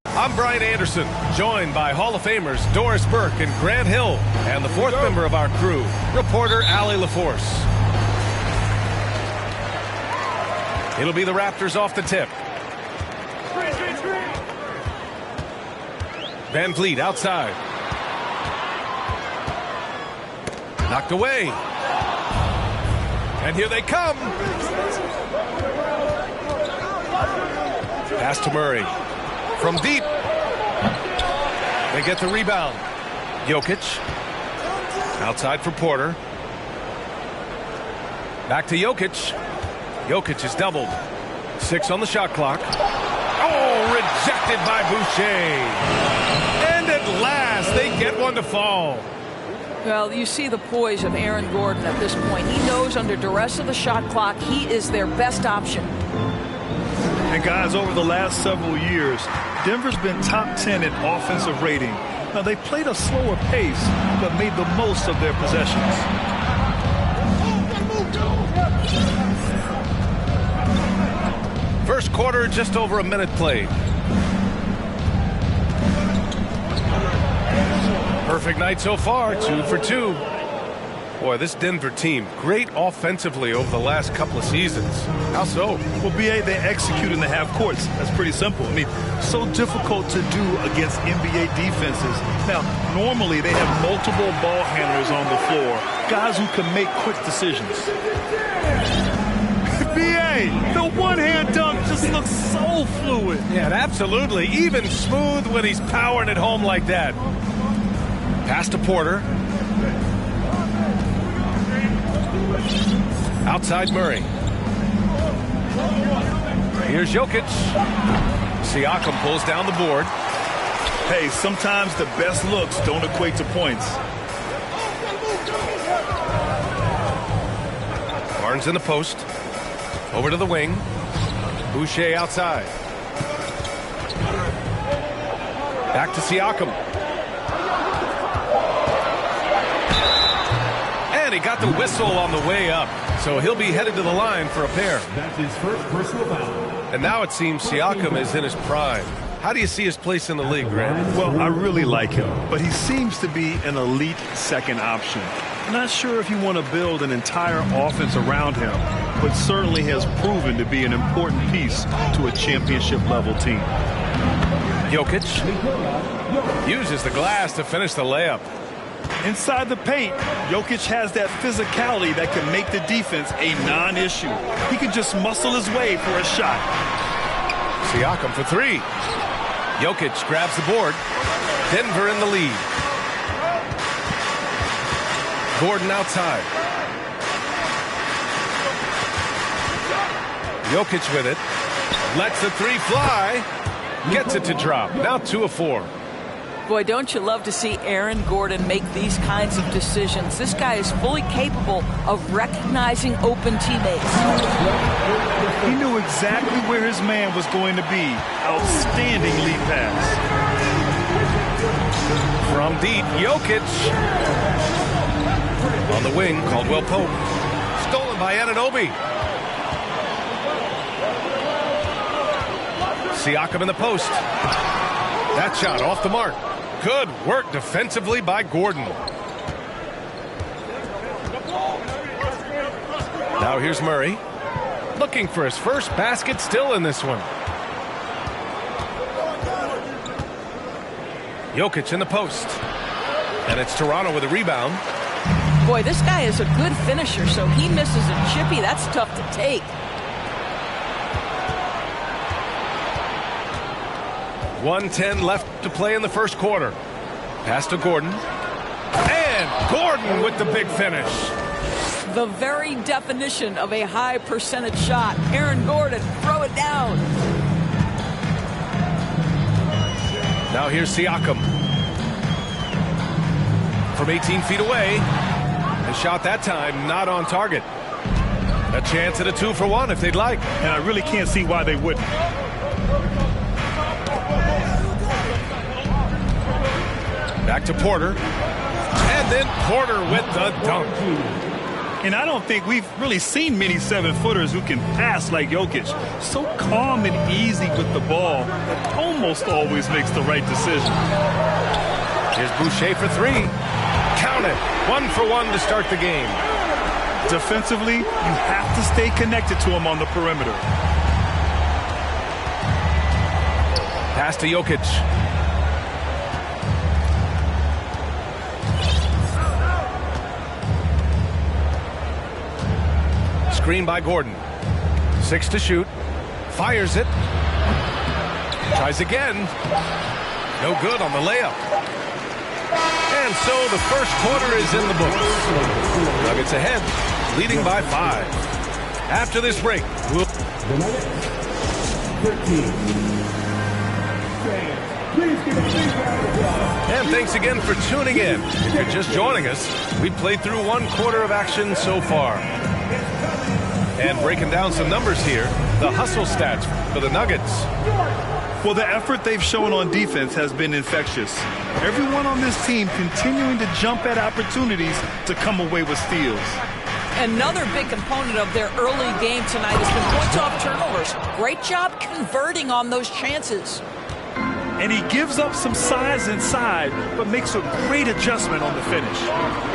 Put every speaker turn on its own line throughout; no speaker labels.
I'm Brian Anderson, joined by Hall of Famers Doris Burke and Grant Hill, and the fourth member of our crew, reporter Allie LaForce. It'll be the Raptors off the tip. Van Vliet outside. Knocked away. And here they come. Pass to Murray. From deep. They get the rebound. Jokic. Outside for Porter. Back to Jokic. Jokic is doubled. 6 on the shot clock. Oh, rejected by Boucher. And at last, they get one to fall.
Well, you see the poise of Aaron Gordon at this point. He knows under duress of the shot clock, he is their best option.
And guys, over the last several years, Denver's been top 10 in offensive rating. Now, they played a slower pace, but made the most of their possessions.
First quarter, just over a minute played. Perfect night so far, 2 for 2. Boy, this Denver team, great offensively over the last couple of seasons. How so?
Well, BA, they execute in the half courts. That's pretty simple. I mean, so difficult to do against NBA defenses. Now, normally they have multiple ball handlers on the floor, guys who can make quick decisions. BA, the one-hand dunk just looks so fluid.
Yeah, absolutely. Even smooth when he's powering it home like that. Pass to Porter. Outside Murray. Here's Jokic. Siakam pulls down the board.
Hey, sometimes the best looks don't equate to points.
Barnes in the post. Over to the wing. Boucher outside. Back to Siakam. And he got the whistle on the way up. So he'll be headed to the line for a pair.
That's his first personal foul.
And now it seems Siakam is in his prime. How do you see his place in the league, Grant?
Well, I really like him, but he seems to be an elite second option. Not sure if you want to build an entire offense around him, but certainly has proven to be an important piece to a championship-level team.
Jokic uses the glass to finish the layup.
Inside the paint, Jokic has that physicality that can make the defense a non-issue. He can just muscle his way for a shot.
Siakam for 3. Jokic grabs the board. Denver in the lead. Gordon outside. Jokic with it. Lets the 3 fly. Gets it to drop. Now 2 of 4.
Boy, don't you love to see Aaron Gordon make these kinds of decisions. This guy is fully capable of recognizing open teammates.
He knew exactly where his man was going to be. Outstanding lead pass.
From deep, Jokic. On the wing, Caldwell Pope. Stolen by Anunoby. Siakam in the post. That shot off the mark. Good work defensively by Gordon. Now here's Murray. Looking for his first basket, still in this one. Jokic in the post. And it's Toronto with a rebound.
Boy, this guy is a good finisher, so he misses a chippy. That's tough to take.
.110 left to play in the first quarter. Pass to Gordon. And Gordon with the big finish.
The very definition of a high percentage shot. Aaron Gordon, throw it down.
Now here's Siakam. From 18 feet away. A shot that time not on target. A chance at a 2 for 1 if they'd like.
And I really can't see why they wouldn't.
Back to Porter. And then Porter with the dunk.
And I don't think we've really seen many 7-footers who can pass like Jokic. So calm and easy with the ball, almost always makes the right decision.
Here's Boucher for three. Count it. 1 for 1 to start the game.
Defensively, you have to stay connected to him on the perimeter.
Pass to Jokic. Screen by Gordon. 6 to shoot. Fires it. Tries again. No good on the layup. And so the first quarter is in the books. Nuggets ahead, leading by 5. After this break, we'll...
The Nuggets, 13. Please give a big round of applause.
And thanks again for tuning in. If you're just joining us, we played through 1 quarter of action so far. And breaking down some numbers here, the hustle stats for the Nuggets.
Well, the effort they've shown on defense has been infectious. Everyone on this team continuing to jump at opportunities to come away with steals.
Another big component of their early game tonight has been points off turnovers. Great job converting on those chances.
And he gives up some size inside, but makes a great adjustment on the finish.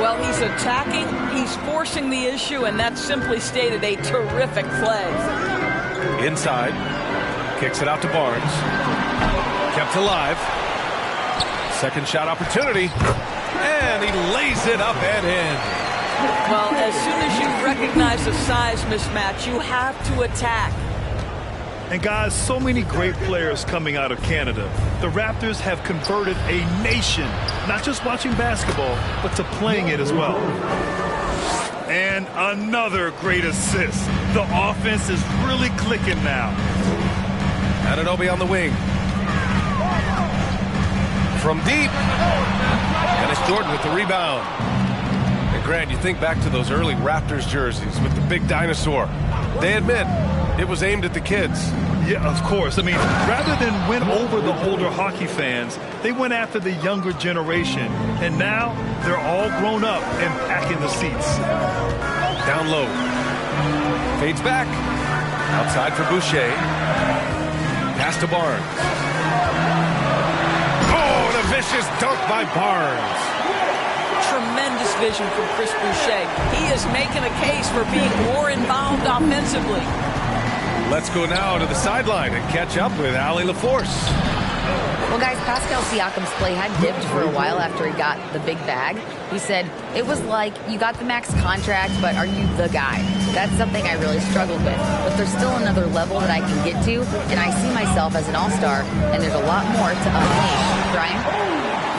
Well, he's attacking, he's forcing the issue, and that's simply stated a terrific play.
Inside, kicks it out to Barnes. Kept alive. Second shot opportunity, and he lays it up and in.
Well, as soon as you recognize the size mismatch, you have to attack.
And guys, so many great players coming out of Canada. The Raptors have converted a nation, not just watching basketball, but to playing it as well. And another great assist. The offense is really clicking now.
Anunoby on the wing. From deep. And it's Jordan with the rebound. And Grant, you think back to those early Raptors jerseys with the big dinosaur. They admit it was aimed at the kids.
Yeah, of course. I mean, rather than win over the older hockey fans, they went after the younger generation. And now they're all grown up and packing the seats.
Down low. Fades back. Outside for Boucher. Pass to Barnes. Oh, and a vicious dunk by Barnes.
Tremendous vision from Chris Boucher. He is making a case for being more involved offensively.
Let's go now to the sideline and catch up with Allie LaForce.
Well, guys, Pascal Siakam's play had dipped for a while after he got the big bag. He said, it was like, you got the max contract, but are you the guy? That's something I really struggled with. But there's still another level that I can get to, and I see myself as an all-star, and there's a lot more to unleash. Brian?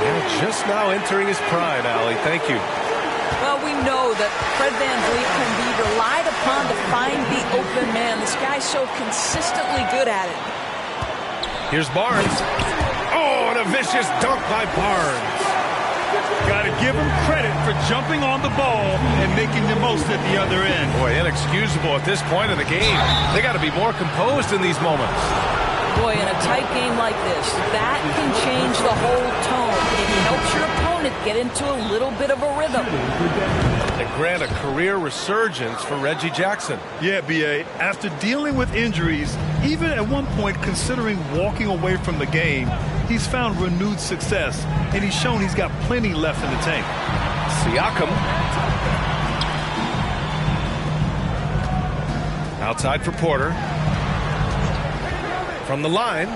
Yeah, just now entering his prime, Allie. Thank you.
Well, we know that Fred VanVleet can be relied upon to find the open man. This guy's so consistently good at it.
Here's Barnes. Oh, and a vicious dunk by Barnes.
Got to give him credit for jumping on the ball and making the most at the other end.
Boy, inexcusable at this point in the game. They got to be more composed in these moments.
Boy, in a tight game like this, that can change the whole tone. It helps your opponent get into a little bit of a rhythm.
And grant a career resurgence for Reggie Jackson.
Yeah, B.A., after dealing with injuries, even at one point considering walking away from the game, he's found renewed success, and he's shown he's got plenty left in the tank.
Siakam. Outside for Porter. From the line,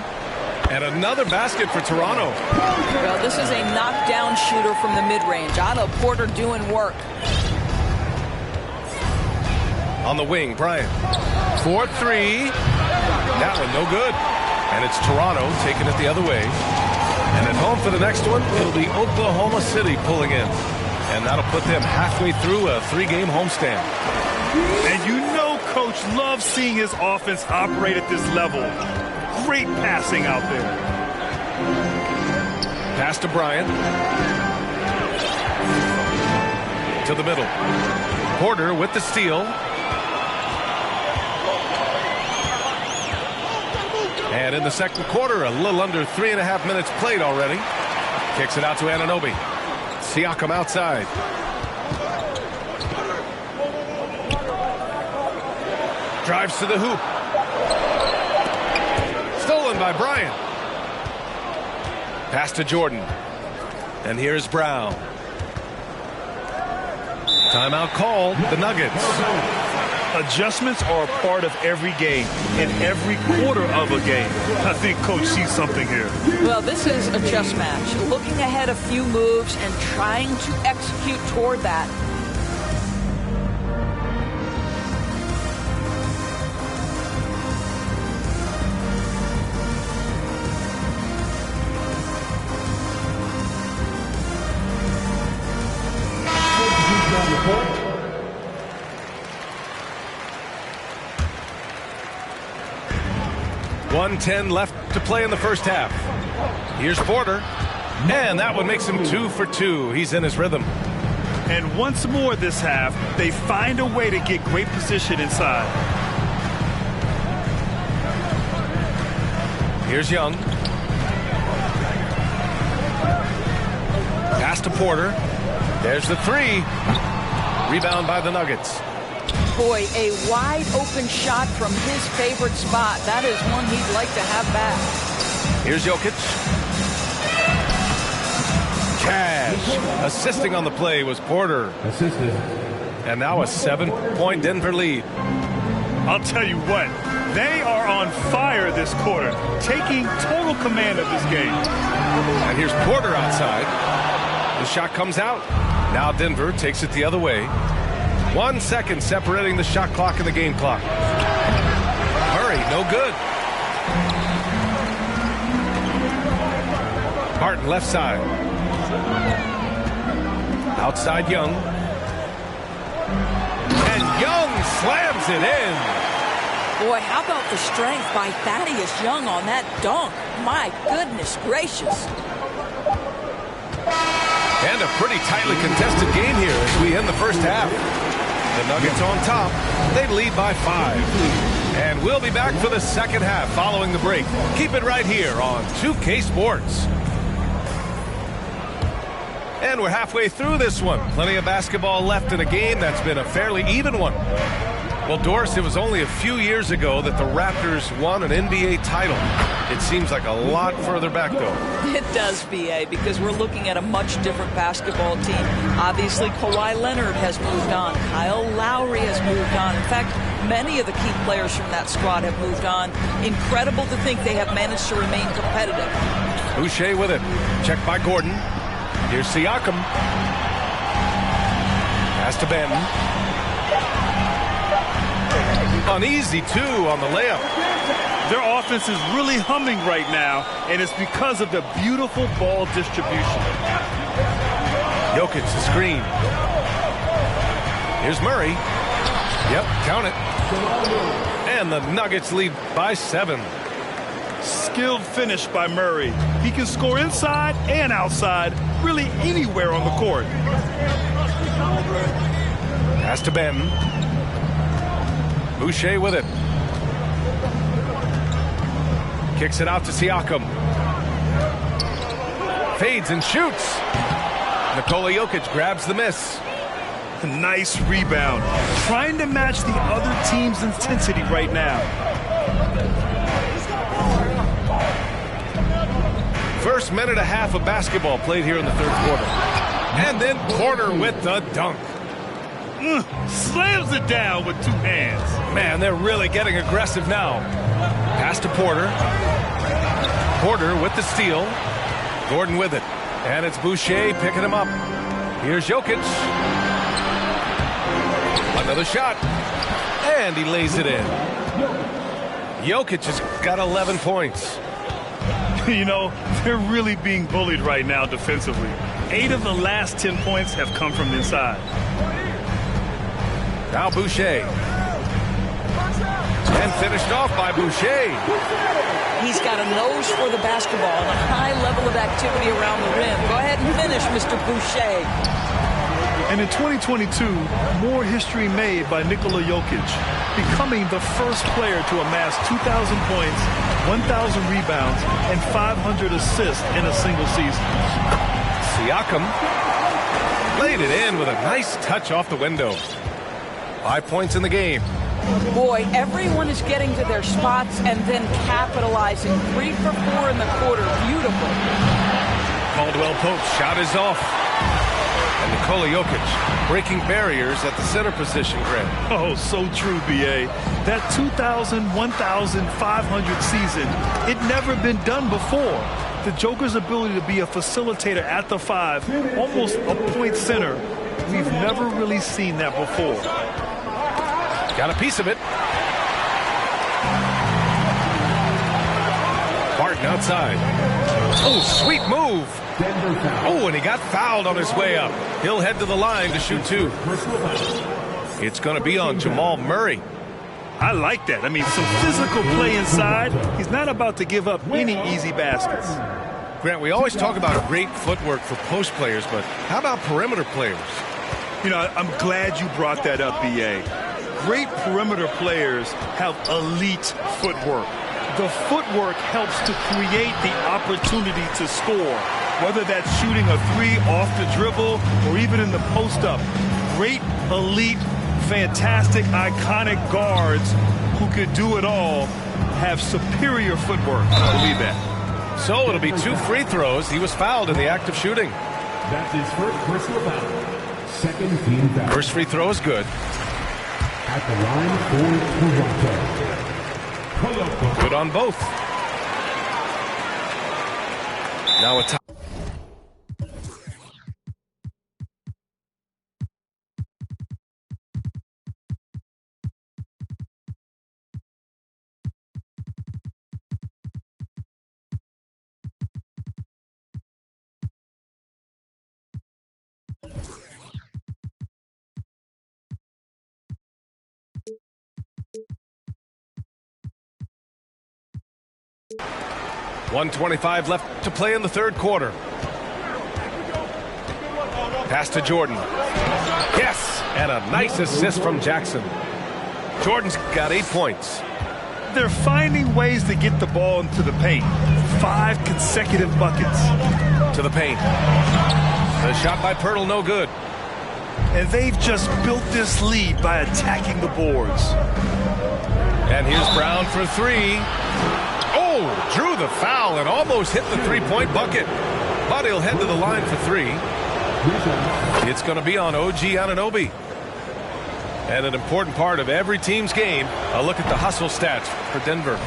and another basket for Toronto.
Well, this is a knockdown shooter from the mid-range. Otto Porter doing work.
On the wing, Bryant. 4-3. That one no good. And it's Toronto taking it the other way. And at home for the next one, it'll be Oklahoma City pulling in. And that'll put them halfway through a 3-game homestand.
And you know Coach loves seeing his offense operate at this level. Great passing out there.
Pass to Bryant. To the middle. Porter with the steal. And in the second quarter, a little under 3.5 minutes played already. Kicks it out to Anunoby. Siakam outside. Drives to the hoop. Stolen by Bryant. Pass to Jordan. And here's Brown. Timeout called. The Nuggets.
Adjustments are a part of every game, in every quarter of a game. I think Coach sees something here.
Well, this is a chess match. Looking ahead a few moves and trying to execute toward that.
Report.
1:10 left to play in the first half. Here's Porter. And that one makes him 2 for 2. He's in his rhythm.
And once more this half, they find a way to get great position inside.
Here's Young. Pass to Porter. There's the three. Rebound by the Nuggets.
Boy, a wide open shot from his favorite spot. That is one he'd like to have back.
Here's Jokic. Cash. Assisting on the play was Porter.
Assistant.
And now a 7-point Denver lead.
I'll tell you what, they are on fire this quarter, taking total command of this game.
And here's Porter outside. The shot comes out. Now Denver takes it the other way. 1 second separating the shot clock and the game clock. Murray, no good. Martin left side. Outside Young. And Young slams it in.
Boy, how about the strength by Thaddeus Young on that dunk? My goodness gracious.
And a pretty tightly contested game here as we end the first half. The Nuggets on top. They lead by 5. And we'll be back for the second half following the break. Keep it right here on 2K Sports. And we're halfway through this one. Plenty of basketball left in a game that's been a fairly even one. Well, Doris, it was only a few years ago that the Raptors won an NBA title. It seems like a lot further back, though.
It does, B.A., because we're looking at a much different basketball team. Obviously, Kawhi Leonard has moved on. Kyle Lowry has moved on. In fact, many of the key players from that squad have moved on. Incredible to think they have managed to remain competitive.
Boucher with it. Checked by Gordon. Here's Siakam. Pass to Benton. Uneasy, too, on the layup.
Their offense is really humming right now, and it's because of the beautiful ball distribution.
Jokic, the screen. Here's Murray. Yep, count it. And the Nuggets lead by 7.
Skilled finish by Murray. He can score inside and outside, really anywhere on the court.
Pass to Benton. Boucher with it. Kicks it out to Siakam. Fades and shoots. Nikola Jokic grabs the miss.
Nice rebound. Trying to match the other team's intensity right now.
First minute and a half of basketball played here in the third quarter. And then Porter with the dunk.
Slams it down with 2 hands.
Man, they're really getting aggressive now. Pass to Porter. Porter with the steal. Gordon with it. And it's Boucher picking him up. Here's Jokic. Another shot. And he lays it in. Jokic has got 11 points.
You know, they're really being bullied right now defensively. 8 of the last 10 points have come from inside.
Now Boucher. And finished off by Boucher.
He's got a nose for the basketball and a high level of activity around the rim. Go ahead and finish, Mr. Boucher.
And in 2022, more history made by Nikola Jokic, becoming the first player to amass 2,000 points, 1,000 rebounds, and 500 assists in a single season.
Siakam laid it in with a nice touch off the window. 5 points in the game.
Boy, everyone is getting to their spots and then capitalizing. 3 for 4 in the quarter. Beautiful.
Caldwell Pope's shot is off. And Nikola Jokic breaking barriers at the center position, Grant.
Oh, so true, B.A. That 2,000, 1,500 season, it never been done before. The Joker's ability to be a facilitator at the 5, almost a point center, we've never really seen that before.
Got a piece of it. Barton outside. Oh, sweet move. Oh, and he got fouled on his way up. He'll head to the line to shoot 2. It's going to be on Jamal Murray.
I like that. I mean, some physical play inside. He's not about to give up any easy baskets.
Grant, we always talk about great footwork for post players, but how about perimeter players?
You know, I'm glad you brought that up, B.A. Great perimeter players have elite footwork. The footwork helps to create the opportunity to score, whether that's shooting a 3 off the dribble or even in the post-up. Great, elite, fantastic, iconic guards who could do it all have superior footwork. I believe that.
So it'll be 2 free throws. He was fouled in the act of shooting.
That's his first personal foul. Second team foul.
First free throw is good.
At the line for Toronto.
Good on both. Now a tie. .125 left to play in the third quarter. Pass to Jordan. Yes, and a nice assist from Jackson. Jordan's got 8 points.
They're finding ways to get the ball into the paint. 5 consecutive buckets.
To the paint. The shot by Pirtle, no good.
And they've just built this lead by attacking the boards.
And here's Brown for 3. Oh, drew the foul and almost hit the three-point bucket. But he'll head to the line for 3. It's going to be on OG Anunoby. And an important part of every team's game, a look at the hustle stats for Denver.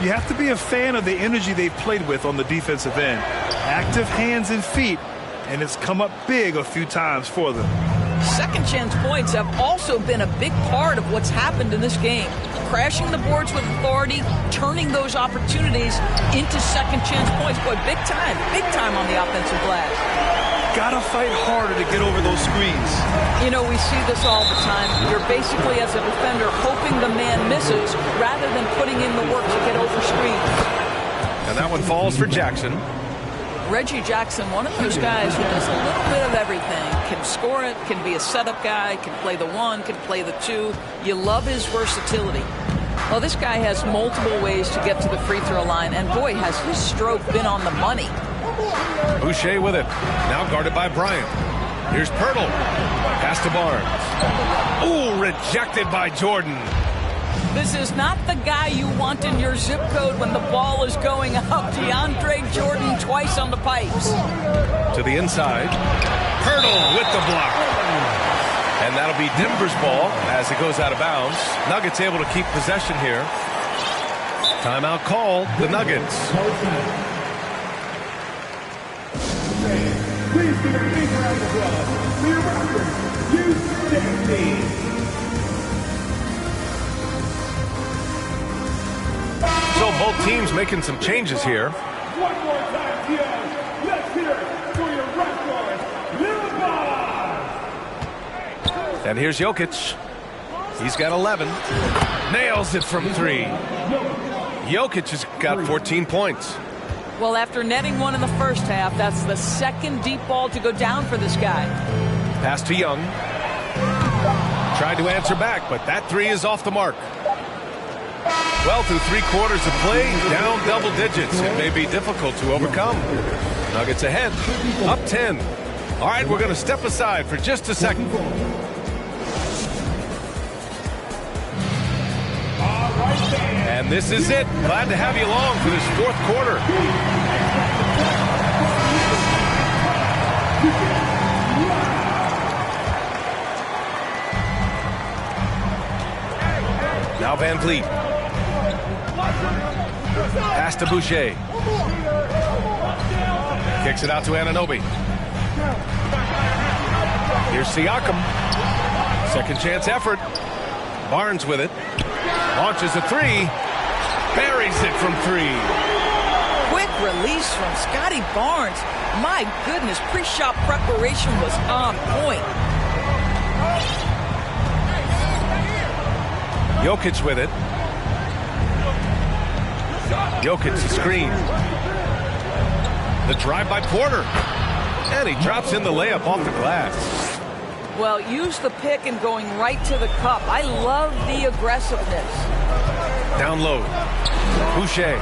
You have to be a fan of the energy they've played with on the defensive end. Active hands and feet, and it's come up big a few times for them.
Second chance points have also been a big part of what's happened in this game. Crashing the boards with authority, turning those opportunities into second chance points. Boy, big time on the offensive glass.
Gotta fight harder to get over those screens.
You know, we see this all the time. You're basically, as a defender, hoping the man misses rather than putting in the work to get over screens.
And that one falls for Jackson.
Reggie Jackson, one of those guys who does a little bit of everything. Can score it, can be a setup guy, can play the 1, can play the 2. You love his versatility. Well, this guy has multiple ways to get to the free throw line, and boy, has his stroke been on the money.
Boucher with it. Now guarded by Bryant. Here's Pirtle. Pass to Barnes. Ooh, rejected by Jordan.
This is not the guy you want in your zip code when the ball is going up. DeAndre Jordan twice on the pipes.
To the inside. Pirtle with the block. And that'll be Denver's ball as it goes out of bounds. Nuggets able to keep possession here. Timeout called. The Nuggets.
Please give a big round of applause for your Raptors, Houston team.
So both teams making some changes here.
One more time, Gio. Let's hear it for your Raptors, Lil
And here's Jokic. He's got 11. Nails it from 3. Jokic has got 14 points.
Well, after netting 1 in the first half, that's the second deep ball to go down for this guy.
Pass to Young. Tried to answer back, but that 3 is off the mark. Well, through 3 quarters of play, down double digits. It may be difficult to overcome. Nuggets ahead, up 10. All right, we're going to step aside for just a second. And this is it. Glad to have you along for this fourth quarter. Now Van Vliet. Pass to Boucher. Kicks it out to Anunoby. Here's Siakam. Second chance effort. Barnes with it. Launches a three. Buries it from three.
Quick release from Scotty Barnes. My goodness, pre-shot preparation was on point.
Jokic with it. Jokic the screen. The drive by Porter. And he drops in the layup off the glass.
Well, use the pick and going right to the cup. I love the aggressiveness.
Down low. Boucher.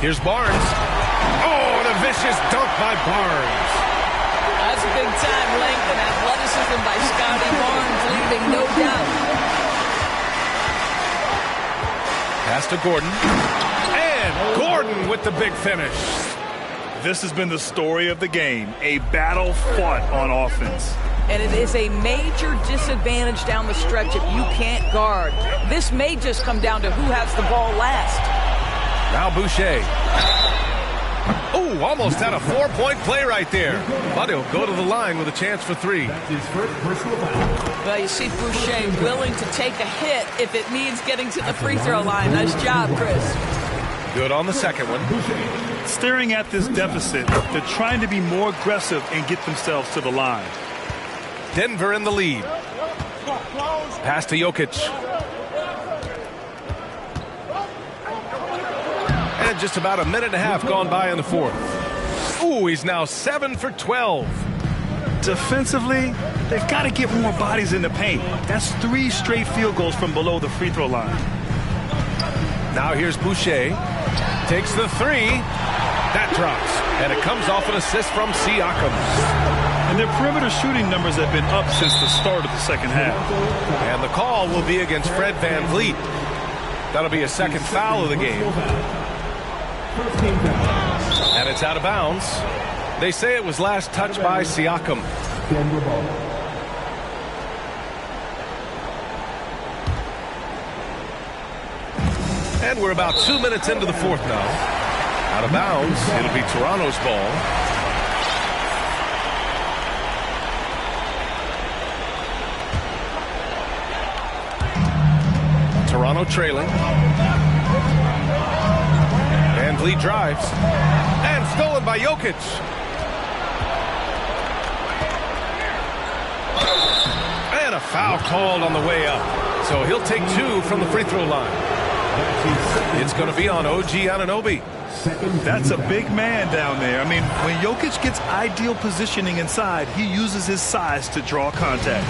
Here's Barnes. Oh, and a vicious dunk by Barnes.
That's big-time length and athleticism by Scotty Barnes, leaving no doubt.
Pass to Gordon. And Gordon with the big finish.
This has been the story of the game, a battle fought on offense.
And it is a major disadvantage down the stretch if you can't guard. This may just come down to who has the ball last.
Now Boucher. Oh, almost had a 4-point play right there. But he'll go to the line with a chance for three.
Well, you see Boucher willing to take a hit if it means getting to the free throw line. Nice job, Chris.
Good on the second one.
Staring at this deficit, they're trying to be more aggressive and get themselves to the line.
Denver in the lead. Pass to Jokic. And just about a minute and a half gone by in the fourth. Ooh, he's now 7 for 12.
Defensively, they've got to get more bodies in the paint. That's 3 straight field goals from below the free throw line.
Now here's Boucher. Takes the three. That drops. And it comes off an assist from Siakam.
And their perimeter shooting numbers have been up since the start of the second half.
And the call will be against Fred Van Vliet. That'll be a second foul of the game. And it's out of bounds. They say it was last touched by Siakam. And we're about 2 minutes into the fourth now. Out of bounds. It'll be Toronto's ball. Toronto trailing. Van Vliet drives. And stolen by Jokic. And a foul called on the way up. So he'll take 2 from the free throw line. It's going to be on OG Anunoby.
That's a big man down there. I mean, when Jokic gets ideal positioning inside, he uses his size to draw contact.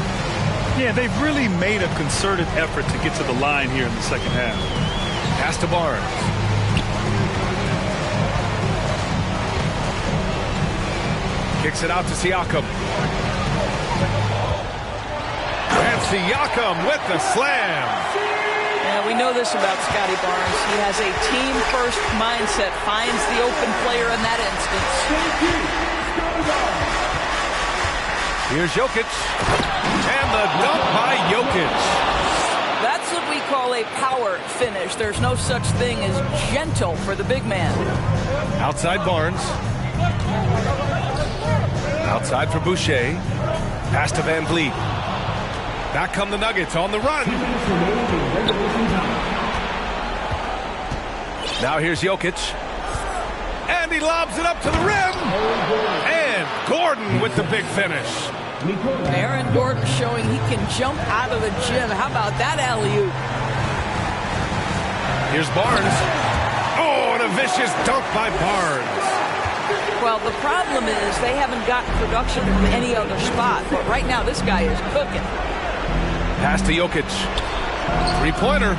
Yeah, they've really made a concerted effort to get to the line here in the second half.
Pass to Barnes. Kicks it out to Siakam. And Siakam with the slam.
Yeah, we know this about Scotty Barnes. He has a team-first mindset, finds the open player in that instance.
Here's Jokic. And the dunk by Jokic.
That's what we call a power finish. There's no such thing as gentle for the big man.
Outside Barnes. Outside for Boucher. Pass to Van Vliet. Back come the Nuggets on the run. Now here's Jokic. And he lobs it up to the rim. And Gordon with the big finish.
Aaron Gordon showing he can jump out of the gym. How about that alley-oop?
Here's Barnes. Oh, and a vicious dunk by Barnes.
Well, the problem is they haven't gotten production from any other spot. But right now, this guy is cooking.
Pass to Jokic. Three-pointer.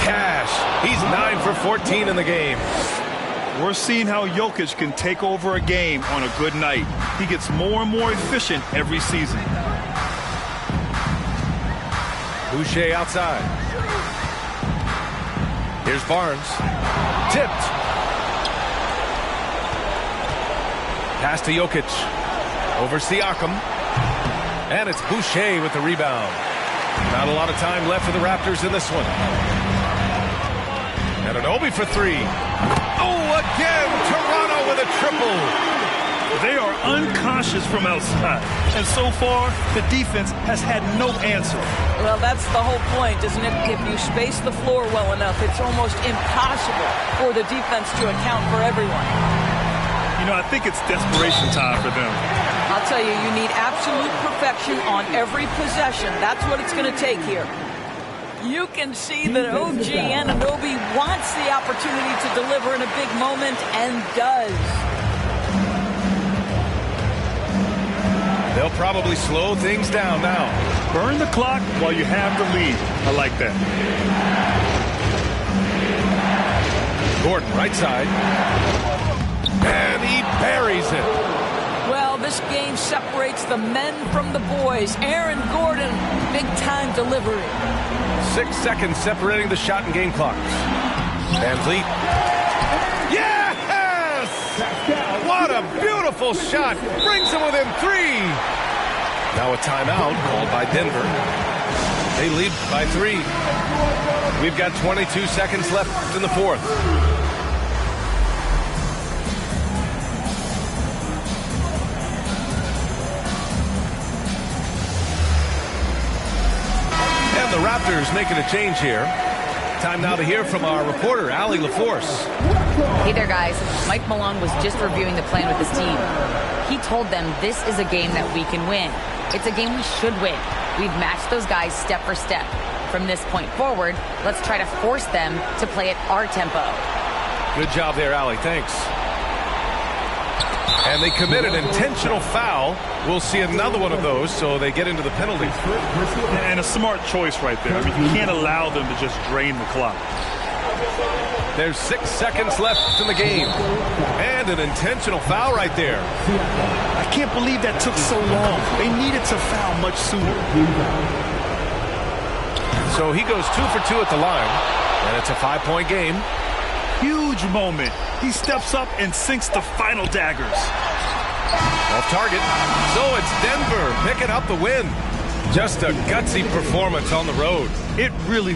Cash. He's 9 for 14 in the game.
We're seeing how Jokic can take over a game on a good night. He gets more and more efficient every season.
Boucher outside. Here's Barnes. Tipped. Pass to Jokic. Over Siakam. And it's Boucher with the rebound. Not a lot of time left for the Raptors in this one. And Anunoby for three. Oh, again, Toronto with a triple.
They are unconscious from outside. And so far, the defense has had no answer.
Well, that's the whole point, isn't it? If you space the floor well enough, it's almost impossible for the defense to account for everyone.
You know, I think it's desperation time for them.
I'll tell you, you need absolute perfection on every possession. That's what it's going to take here. You can see that OG Anunoby wants the opportunity to deliver in a big moment and does.
They'll probably slow things down now.
Burn the clock while you have the lead. I like that.
Gordon, right side. And he buries it.
Well, this game separates the men from the boys. Aaron Gordon, big-time delivery.
6 seconds separating the shot and game clocks. Van Vliet. Yes! What a beautiful shot. Brings him within 3. Now a timeout called by Denver. They lead by 3. We've got 22 seconds left in the fourth. The Raptors making a change here. Time now to hear from our reporter, Allie LaForce.
Hey there, guys. Mike Malone was just reviewing the plan with his team. He told them this is a game that we can win. It's a game we should win. We've matched those guys step for step. From this point forward, let's try to force them to play at our tempo.
Good job there, Allie. Thanks. And they commit an intentional foul. We'll see another one of those, so they get into the penalty.
And a smart choice right there. I mean, you can't allow them to just drain the clock.
There's 6 seconds left in the game. And an intentional foul right there.
I can't believe that took so long. They needed to foul much sooner.
So he goes 2 for 2 at the line. And it's a 5-point game.
Huge moment. He steps up and sinks the final daggers.
Off target. So it's Denver picking up the win. Just a gutsy performance on the road.
It really